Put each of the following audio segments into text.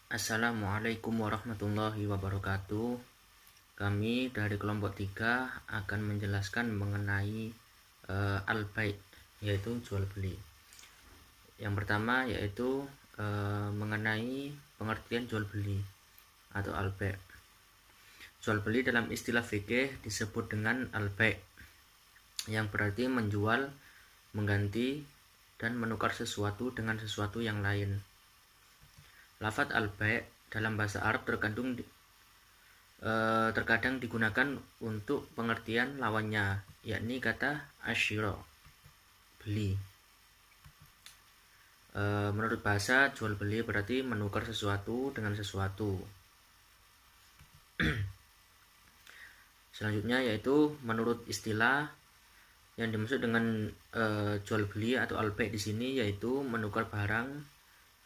Assalamualaikum warahmatullahi wabarakatuh. Kami dari kelompok 3 akan menjelaskan mengenai al-bai', yaitu jual beli. Yang pertama yaitu mengenai pengertian jual beli atau al-bai'. Jual beli dalam istilah fikih disebut dengan al-bai', yang berarti menjual, mengganti, dan menukar sesuatu dengan sesuatu yang lain. Lafadz al-bai' dalam bahasa Arab terkadang digunakan untuk pengertian lawannya, yakni kata asyira, beli. Menurut bahasa, jual beli berarti menukar sesuatu dengan sesuatu. Selanjutnya yaitu menurut istilah yang dimaksud dengan jual beli atau al-bai' di sini yaitu menukar barang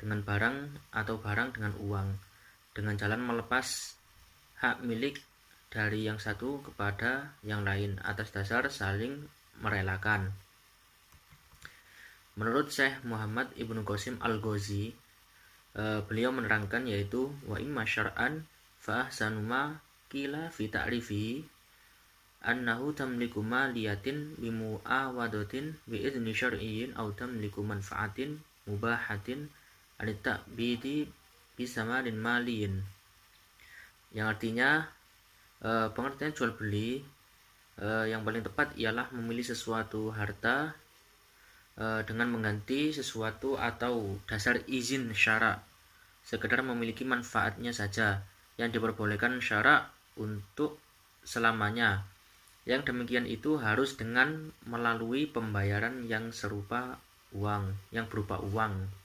dengan barang atau barang dengan uang dengan jalan melepas hak milik dari yang satu kepada yang lain atas dasar saling merelakan. Menurut Syekh Muhammad Ibnu Qasim Al-Ghazi, beliau menerangkan yaitu wa imma syar'an fa ahsanu ma qila fi ta'rifi annahu tamliku maliyatin bi mu'awadatin bi idzni syar'iyyin aw tamliku manfaatin mubahatin anit-ta'bidi bisamalin maliyin, yang artinya pengertian jual beli yang paling tepat ialah memilih sesuatu harta dengan mengganti sesuatu atau dasar izin syara, sekedar memiliki manfaatnya saja yang diperbolehkan syara untuk selamanya. Yang demikian itu harus dengan melalui pembayaran yang serupa uang, yang berupa uang.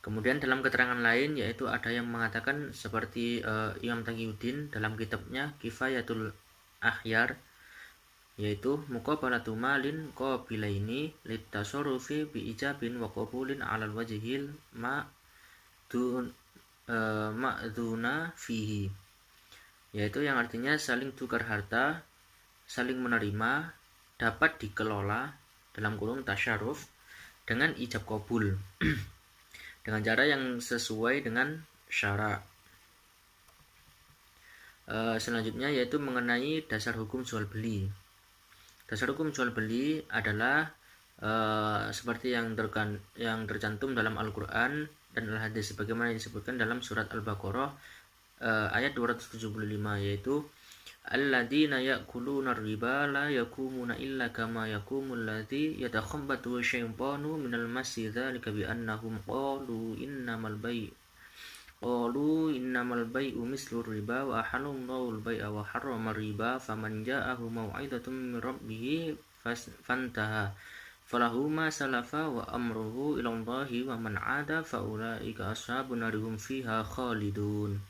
Kemudian dalam keterangan lain yaitu ada yang mengatakan seperti Imam Taqiyuddin dalam kitabnya Kifayatul Akhyar, yaitu muqabalatu malin qabilaini litasarrufi bi ijabin wa qabulin 'alal wajhil ma'duna fihi, yaitu yang artinya saling tukar harta, saling menerima, dapat dikelola dalam kurung tasyarruf dengan ijab qabul dengan cara yang sesuai dengan syara. Selanjutnya yaitu mengenai dasar hukum jual beli. Dasar hukum jual beli adalah seperti yang tercantum dalam Al-Quran dan Al-Hadis sebagaimana disebutkan dalam surat Al-Baqarah ayat 275, yaitu alladzina ya'kuluna riba la yakumuna illa kama yakumul ladzi yatakhabbatu syaitanu minal masi dzalika bi annahum qalu innamal bai'u mislu riba wa ahallallahu al-bai'a wa harrama riba faman ja'ahu mau'izatun min rabbih fantaha falahu ma salafa wa amruhu ila Allahi wa man 'ada fa ulaika ashabun nar hum fiha khalidun,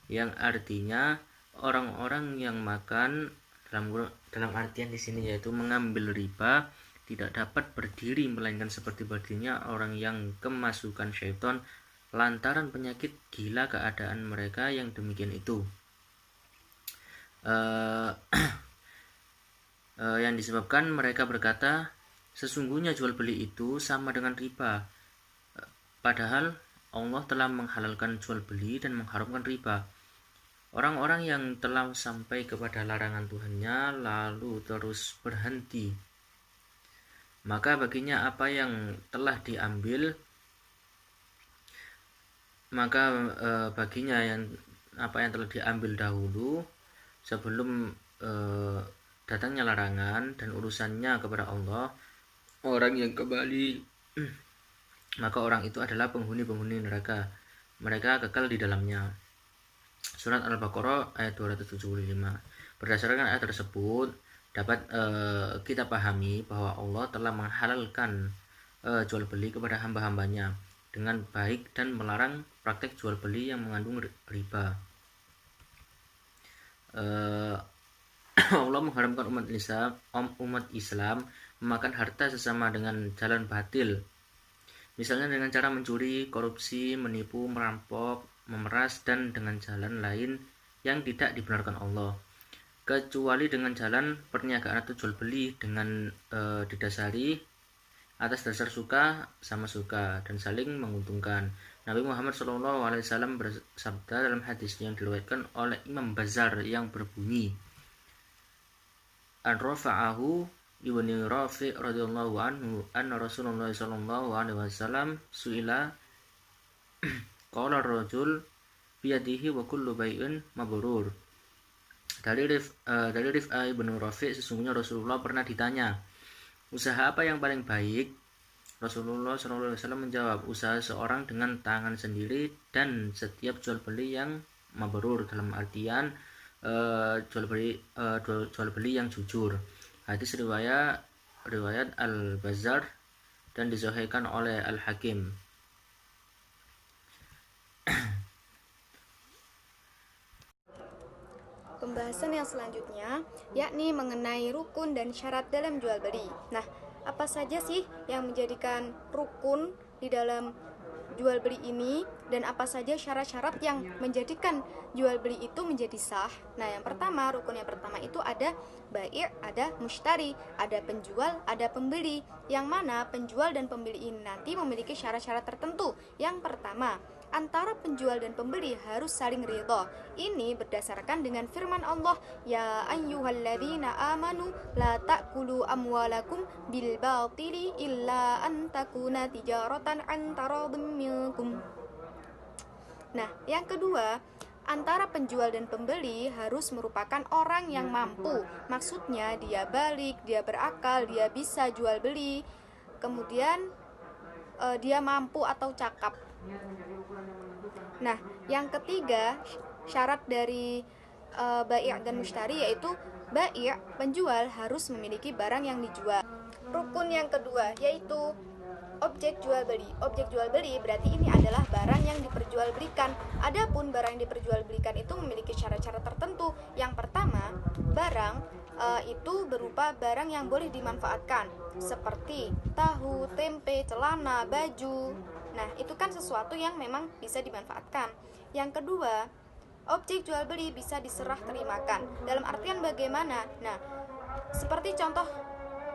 yang artinya orang-orang yang makan dalam artian di sini yaitu mengambil riba tidak dapat berdiri melainkan seperti berdirinya orang yang kemasukan syaitan lantaran penyakit gila keadaan mereka yang demikian itu. Yang disebabkan mereka berkata sesungguhnya jual beli itu sama dengan riba, padahal Allah telah menghalalkan jual beli dan mengharamkan riba. Orang-orang yang telah sampai kepada larangan Tuhannya lalu terus berhenti, maka baginya apa yang telah diambil, apa yang telah diambil dahulu sebelum datangnya larangan dan urusannya kepada Allah, orang yang kembali maka orang itu adalah penghuni neraka, mereka kekal di dalamnya. Surat Al-Baqarah ayat 275. Berdasarkan ayat tersebut dapat kita pahami bahwa Allah telah menghalalkan jual beli kepada hamba-hambanya dengan baik dan melarang praktek jual beli yang mengandung riba. Allah mengharamkan umat Islam memakan harta sesama dengan jalan batil, misalnya dengan cara mencuri, korupsi, menipu, merampok, memeras, dan dengan jalan lain yang tidak dibenarkan Allah, kecuali dengan jalan perniagaan atau jual beli dengan didasari atas dasar suka sama suka dan saling menguntungkan. Nabi Muhammad SAW bersabda dalam hadis yang diriwayatkan oleh Imam Bazar yang berbunyi, an rafa'ahu ibni Rafi' radhiyallahu anhu anna Rasulullah sallallahu alaihi wasallam su'ila qala rajul biyadihi wa kullu bai'in mabrur. Dari Rif'ah ibnu Rafi', sesungguhnya Rasulullah pernah ditanya, usaha apa yang paling baik? Rasulullah SAW menjawab, usaha seorang dengan tangan sendiri dan setiap jual beli yang mabrur, dalam artian jual beli yang jujur. Hadis riwayat Al-Bazzar dan disahihkan oleh Al-Hakim. Pembahasan yang selanjutnya yakni mengenai rukun dan syarat dalam jual beli. Nah, apa saja sih yang menjadikan rukun di dalam jual beli ini dan apa saja syarat-syarat yang menjadikan jual beli itu menjadi sah? Nah, yang pertama, rukun yang pertama itu ada bai', ada mushtari, ada penjual, ada pembeli. Yang mana penjual dan pembeli ini nanti memiliki syarat-syarat tertentu. Yang pertama, antara penjual dan pembeli harus saling ridha. Ini berdasarkan dengan firman Allah, ya ayyuhalladzina amanu la ta'kulu amwalakum bil batili illa an takuna tijaratan an taradhim minkum. Nah, yang kedua, antara penjual dan pembeli harus merupakan orang yang mampu. Maksudnya dia balik, dia berakal, dia bisa jual beli. Kemudian dia mampu atau cakap. Nah, yang ketiga, syarat dari bai' dan mushtari yaitu bai' penjual harus memiliki barang yang dijual. Rukun yang kedua yaitu objek jual beli. Objek jual beli berarti ini adalah barang yang diperjualbelikan. Adapun barang yang diperjualbelikan itu memiliki syarat-syarat tertentu. Yang pertama, barang itu berupa barang yang boleh dimanfaatkan, seperti tahu, tempe, celana, baju. Nah, itu kan sesuatu yang memang bisa dimanfaatkan. Yang kedua, objek jual beli bisa diserah terimakan. Dalam artian bagaimana? Nah, seperti contoh,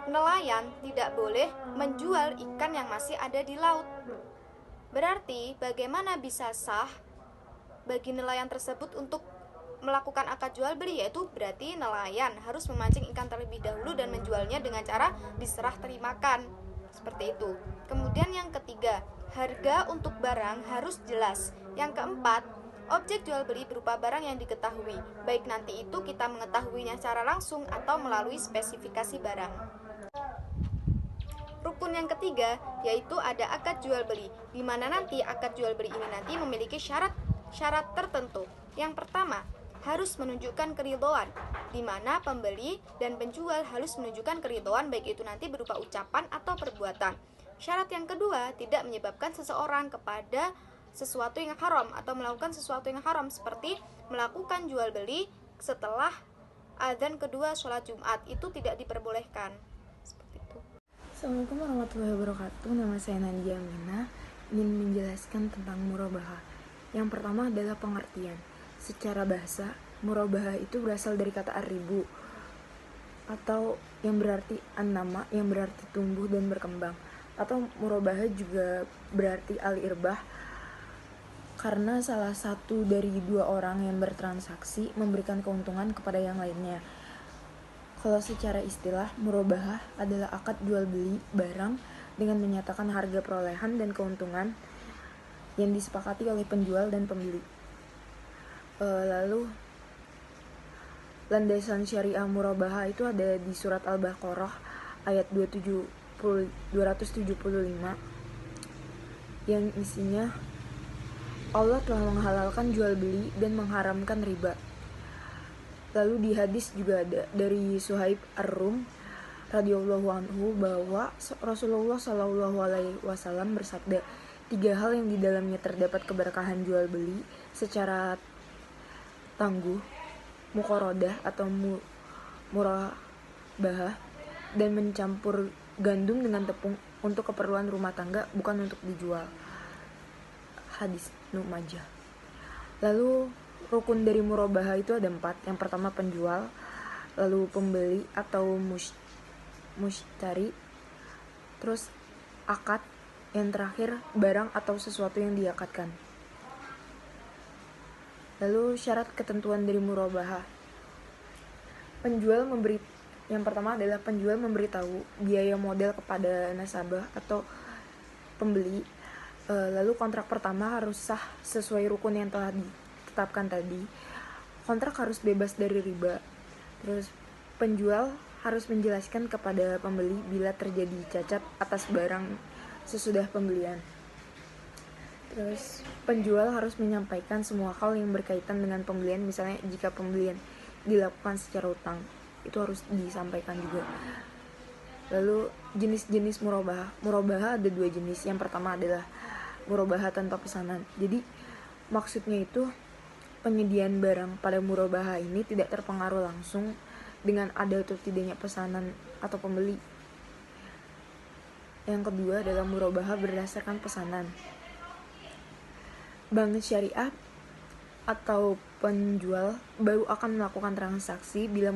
nelayan tidak boleh menjual ikan yang masih ada di laut. Berarti bagaimana bisa sah bagi nelayan tersebut untuk melakukan akad jual beli? Yaitu berarti nelayan harus memancing ikan terlebih dahulu dan menjualnya dengan cara diserah terimakan. Seperti itu. Kemudian yang ketiga, harga untuk barang harus jelas. Yang keempat, objek jual beli berupa barang yang diketahui, baik nanti itu kita mengetahuinya secara langsung atau melalui spesifikasi barang. Rukun yang ketiga yaitu ada akad jual beli, di mana nanti akad jual beli ini nanti memiliki syarat tertentu. Yang pertama, harus menunjukkan keridhaan, di mana pembeli dan penjual harus menunjukkan keridhaan, baik itu nanti berupa ucapan atau perbuatan. Syarat yang kedua, tidak menyebabkan seseorang kepada sesuatu yang haram atau melakukan sesuatu yang haram, seperti melakukan jual beli setelah adzan kedua sholat Jumat, itu tidak diperbolehkan. Seperti itu. Assalamualaikum warahmatullahi wabarakatuh. Nama saya Nadia Aminah, ingin menjelaskan tentang murabahah. Yang pertama adalah pengertian. Secara bahasa, murabahah itu berasal dari kata ar-ribu, atau yang berarti an-nama, yang berarti tumbuh dan berkembang. Atau murabahah juga berarti al-irbah, karena salah satu dari dua orang yang bertransaksi memberikan keuntungan kepada yang lainnya. Kalau secara istilah, murabahah adalah akad jual beli barang dengan menyatakan harga perolehan dan keuntungan yang disepakati oleh penjual dan pembeli. Lalu landasan syariah murabahah itu ada di surat Al-Baqarah ayat 275 yang isinya Allah telah menghalalkan jual beli dan mengharamkan riba. Lalu di hadis juga ada dari Suhaib Ar-Rum radhiyallahu anhu bahwa Rasulullah Shallallahu alaihi wasallam bersabda, 3 hal yang di dalamnya terdapat keberkahan jual beli secara tangguh, muqaradah atau murabahah, dan mencampur gandum dengan tepung untuk keperluan rumah tangga, bukan untuk dijual. Hadis Ibnu Majah. Lalu rukun dari murabahah itu ada 4. Yang pertama penjual, lalu pembeli atau mushtari, terus akad, Yang terakhir, barang atau sesuatu yang diakatkan. Lalu syarat ketentuan dari murabahah. Yang pertama adalah penjual memberitahu biaya modal kepada nasabah atau pembeli. Lalu kontrak pertama harus sah sesuai rukun yang telah ditetapkan tadi. Kontrak harus bebas dari riba. Terus penjual harus menjelaskan kepada pembeli bila terjadi cacat atas barang sesudah pembelian. Terus penjual harus menyampaikan semua hal yang berkaitan dengan pembelian, misalnya jika pembelian dilakukan secara utang, itu harus disampaikan juga. Lalu jenis-jenis murabahah. Murabahah ada 2 jenis. Yang pertama adalah murabahah tanpa pesanan. Jadi maksudnya itu penyediaan barang pada murabahah ini tidak terpengaruh langsung dengan ada atau tidaknya pesanan atau pembeli. Yang kedua adalah murabahah berdasarkan pesanan. Bank syariah atau penjual baru akan melakukan transaksi bila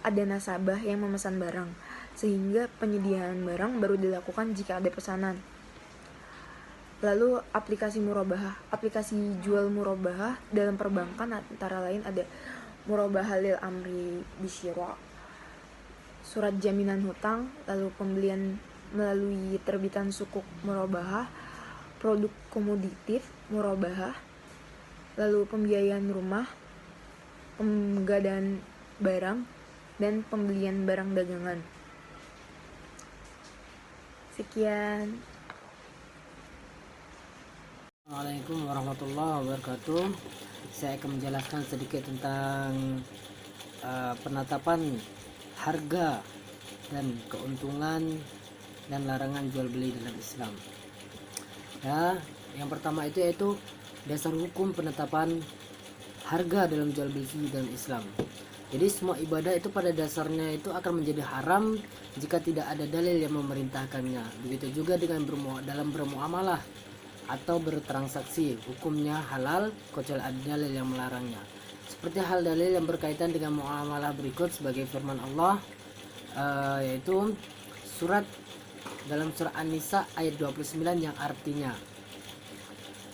ada nasabah yang memesan barang, sehingga penyediaan barang baru dilakukan jika ada pesanan. Lalu aplikasi murabahah. Aplikasi jual murabahah dalam perbankan antara lain ada murabahah lil amri bisyira, surat jaminan hutang, lalu pembelian melalui terbitan sukuk murabahah, produk komoditif murabahah, lalu pembiayaan rumah, penggadaan barang, dan pembelian barang dagangan. Sekian. Assalamualaikum warahmatullahi wabarakatuh. Saya akan menjelaskan sedikit tentang penetapan harga dan keuntungan dan larangan jual beli dalam Islam. Ya, yang pertama itu yaitu dasar hukum penetapan harga dalam jual beli dalam Islam. Jadi semua ibadah itu pada dasarnya itu akan menjadi haram jika tidak ada dalil yang memerintahkannya. Begitu juga dengan dalam bermuamalah atau bertransaksi, hukumnya halal kecuali ada dalil yang melarangnya. Seperti hal dalil yang berkaitan dengan muamalah berikut sebagai firman Allah, yaitu dalam surah An-Nisa ayat 29 yang artinya,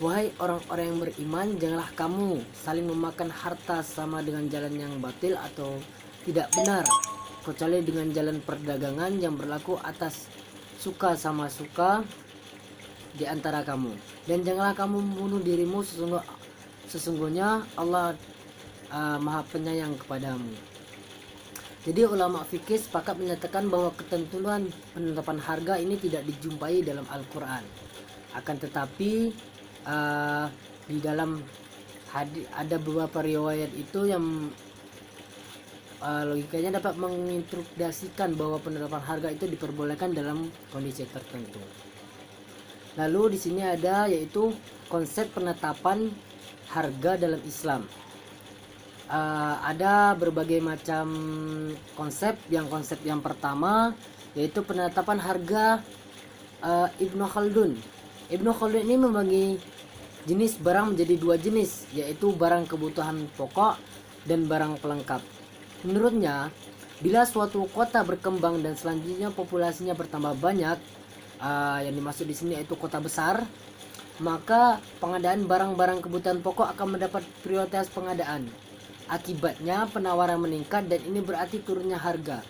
wahai orang-orang yang beriman, janganlah kamu saling memakan harta sama dengan jalan yang batil atau tidak benar, kecuali dengan jalan perdagangan yang berlaku atas suka sama suka di antara kamu. Dan janganlah kamu membunuh dirimu, sesungguhnya Allah Maha Penyayang kepadamu. Jadi ulama fikih sepakat menyatakan bahwa ketentuan penetapan harga ini tidak dijumpai dalam Al-Quran. Akan tetapi di dalam hadis ada beberapa riwayat itu yang logikanya dapat menginterpretasikan bahwa penetapan harga itu diperbolehkan dalam kondisi tertentu. Lalu di sini ada yaitu konsep penetapan harga dalam Islam. Ada berbagai macam konsep. Konsep yang pertama yaitu penetapan harga Ibnu Khaldun. Ibnu Khaldun ini membagi jenis barang menjadi 2 jenis, yaitu barang kebutuhan pokok dan barang pelengkap. Menurutnya, bila suatu kota berkembang dan selanjutnya populasinya bertambah banyak, yang dimaksud di sini yaitu kota besar, maka pengadaan barang-barang kebutuhan pokok akan mendapat prioritas pengadaan. Akibatnya penawaran meningkat dan ini berarti turunnya harga.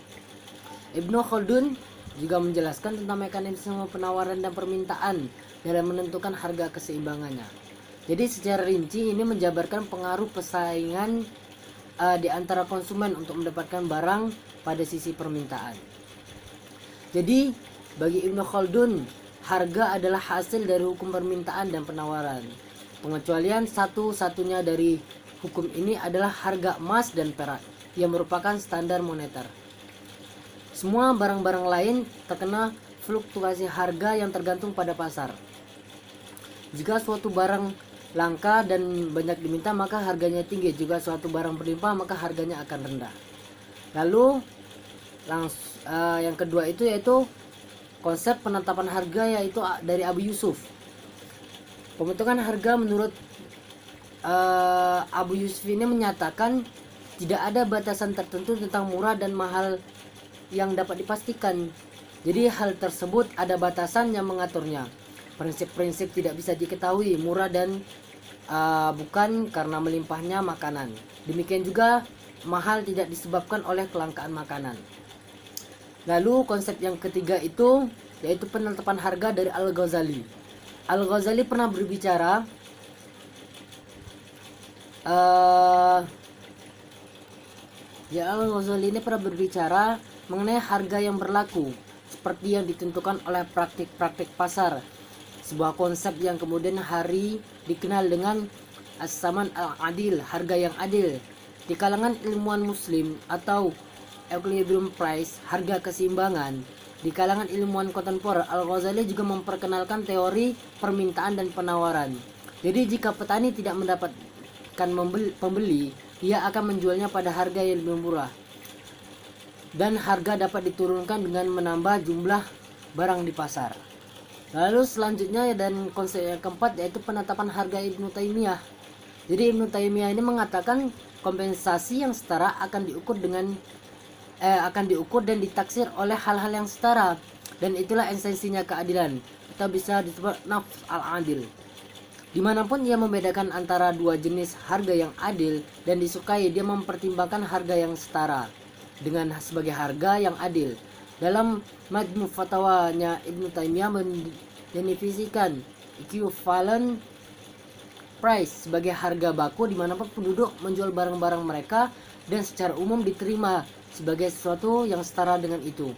Ibnu Khaldun juga menjelaskan tentang mekanisme penawaran dan permintaan dalam menentukan harga keseimbangannya. Jadi secara rinci ini menjabarkan pengaruh persaingan di antara konsumen untuk mendapatkan barang pada sisi permintaan. Jadi bagi Ibnu Khaldun, harga adalah hasil dari hukum permintaan dan penawaran. Pengecualian satu-satunya dari hukum ini adalah harga emas dan perak yang merupakan standar moneter. Semua barang-barang lain terkena fluktuasi harga yang tergantung pada pasar. Jika suatu barang langka dan banyak diminta, maka harganya tinggi. Jika suatu barang berlimpah, maka harganya akan rendah. Lalu yang kedua itu yaitu konsep penetapan harga, yaitu dari Abu Yusuf. Pembentukan harga menurut Abu Yusuf ini menyatakan tidak ada batasan tertentu tentang murah dan mahal yang dapat dipastikan. Jadi hal tersebut ada batasan yang mengaturnya. Prinsip-prinsip tidak bisa diketahui murah dan bukan karena melimpahnya makanan. Demikian juga mahal tidak disebabkan oleh kelangkaan makanan. Lalu konsep yang ketiga itu yaitu penetapan harga dari Al-Ghazali. Al-Ghazali pernah berbicara Al-Ghazali ini pernah berbicara mengenai harga yang berlaku seperti yang ditentukan oleh praktik-praktik pasar. Sebuah konsep yang kemudian hari dikenal dengan as-saman al-adil, harga yang adil. Di kalangan ilmuwan muslim atau equilibrium price, harga keseimbangan. Di kalangan ilmuwan kontemporer, Al-Ghazali juga memperkenalkan teori permintaan dan penawaran. Jadi jika petani tidak mendapatkan pembeli, ia akan menjualnya pada harga yang lebih murah. Dan harga dapat diturunkan dengan menambah jumlah barang di pasar. Lalu selanjutnya dan konsep yang keempat yaitu penetapan harga Ibnu Taimiyah. Jadi Ibnu Taimiyah ini mengatakan kompensasi yang setara akan diukur dan ditaksir oleh hal-hal yang setara, dan itulah esensinya keadilan atau bisa disebut nafs al-adil. Dimanapun ia membedakan antara dua jenis harga yang adil dan disukai, dia mempertimbangkan harga yang setara dengan sebagai harga yang adil. Dalam Majmu' Fatwanya, Ibnu Taimiyah mendefinisikan equivalent price sebagai harga baku dimanapun penduduk menjual barang-barang mereka dan secara umum diterima sebagai sesuatu yang setara dengan itu,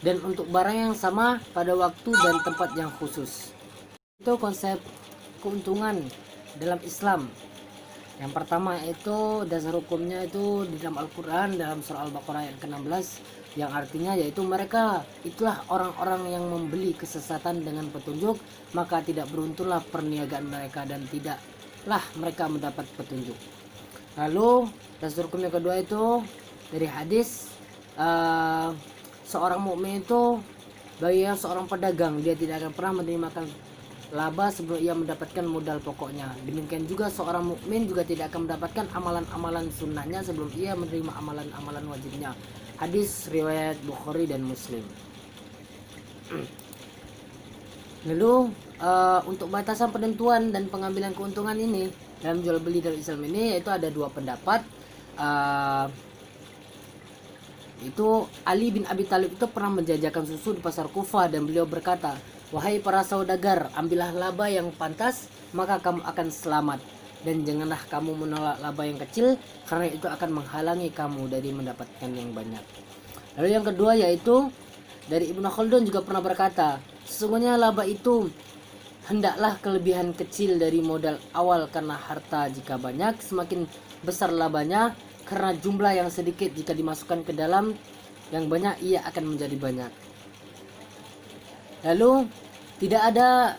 dan untuk barang yang sama pada waktu dan tempat yang khusus. Itu konsep keuntungan dalam Islam. Yang pertama itu dasar hukumnya itu di dalam Al-Quran, dalam surah Al-Baqarah yang ke-16, yang artinya yaitu mereka itulah orang-orang yang membeli kesesatan dengan petunjuk, maka tidak beruntunglah perniagaan mereka dan tidaklah mereka mendapat petunjuk. Lalu dasar hukum yang kedua itu dari hadis, seorang mukmin itu bagi seorang pedagang, dia tidak akan pernah menerima laba sebelum ia mendapatkan modal pokoknya. Demikian juga seorang mukmin juga tidak akan mendapatkan amalan-amalan sunnahnya sebelum ia menerima amalan-amalan wajibnya. Hadis riwayat Bukhari dan Muslim. Lalu untuk batasan penentuan dan pengambilan keuntungan ini dalam jual beli dalam Islam ini yaitu ada dua pendapat. Itu Ali bin Abi Thalib itu pernah menjajakan susu di pasar Kufah dan beliau berkata, "Wahai para saudagar, ambillah laba yang pantas, maka kamu akan selamat. Dan janganlah kamu menolak laba yang kecil, karena itu akan menghalangi kamu dari mendapatkan yang banyak." Lalu yang kedua yaitu dari Ibnu Khaldun juga pernah berkata, "Sesungguhnya laba itu hendaklah kelebihan kecil dari modal awal, karena harta jika banyak semakin besar labanya, karena jumlah yang sedikit jika dimasukkan ke dalam yang banyak ia akan menjadi banyak." Lalu tidak ada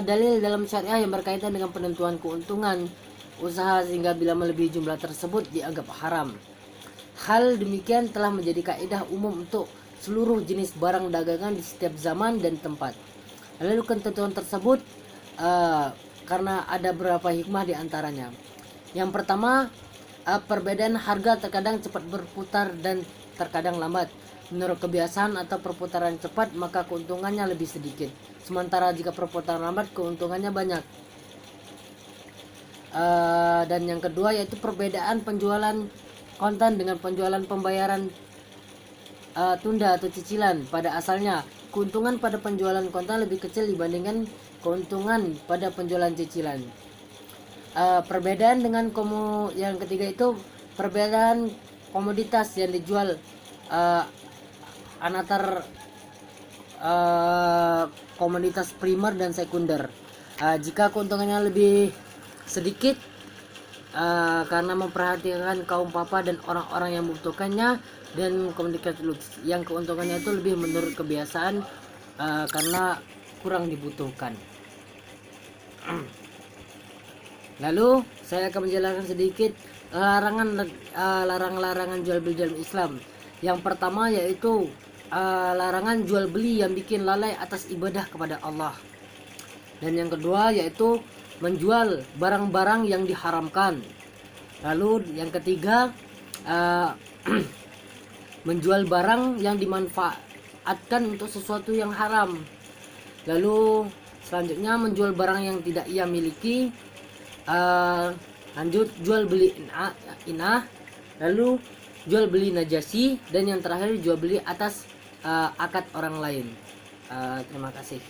dalil dalam syariah yang berkaitan dengan penentuan keuntungan usaha sehingga bila melebihi jumlah tersebut dianggap haram. Hal demikian telah menjadi kaidah umum untuk seluruh jenis barang dagangan di setiap zaman dan tempat. Lalu ketentuan tersebut karena ada beberapa hikmah di antaranya. Yang pertama, perbedaan harga terkadang cepat berputar dan terkadang lambat. Menurut kebiasaan atau perputaran cepat, maka keuntungannya lebih sedikit. Sementara jika perputaran lambat, keuntungannya banyak. Dan yang kedua yaitu perbedaan penjualan kontan dengan penjualan pembayaran tunda atau cicilan. Pada asalnya, keuntungan pada penjualan kontan lebih kecil dibandingkan keuntungan pada penjualan cicilan. Perbedaan dengan yang ketiga itu perbedaan komoditas yang dijual antara komoditas primer dan sekunder. Jika keuntungannya lebih sedikit karena memperhatikan kaum papa dan orang-orang yang membutuhkannya, dan komoditas yang keuntungannya itu lebih menurut kebiasaan karena kurang dibutuhkan. Lalu saya akan menjelaskan sedikit larangan jual beli dalam Islam. Yang pertama yaitu larangan jual beli yang bikin lalai atas ibadah kepada Allah. Dan yang kedua yaitu menjual barang-barang yang diharamkan. Lalu yang ketiga menjual barang yang memanfaatkan untuk sesuatu yang haram. Lalu selanjutnya menjual barang yang tidak ia miliki. Lanjut jual beli inah, lalu jual beli najasi, dan yang terakhir jual beli atas akad orang lain. Terima kasih.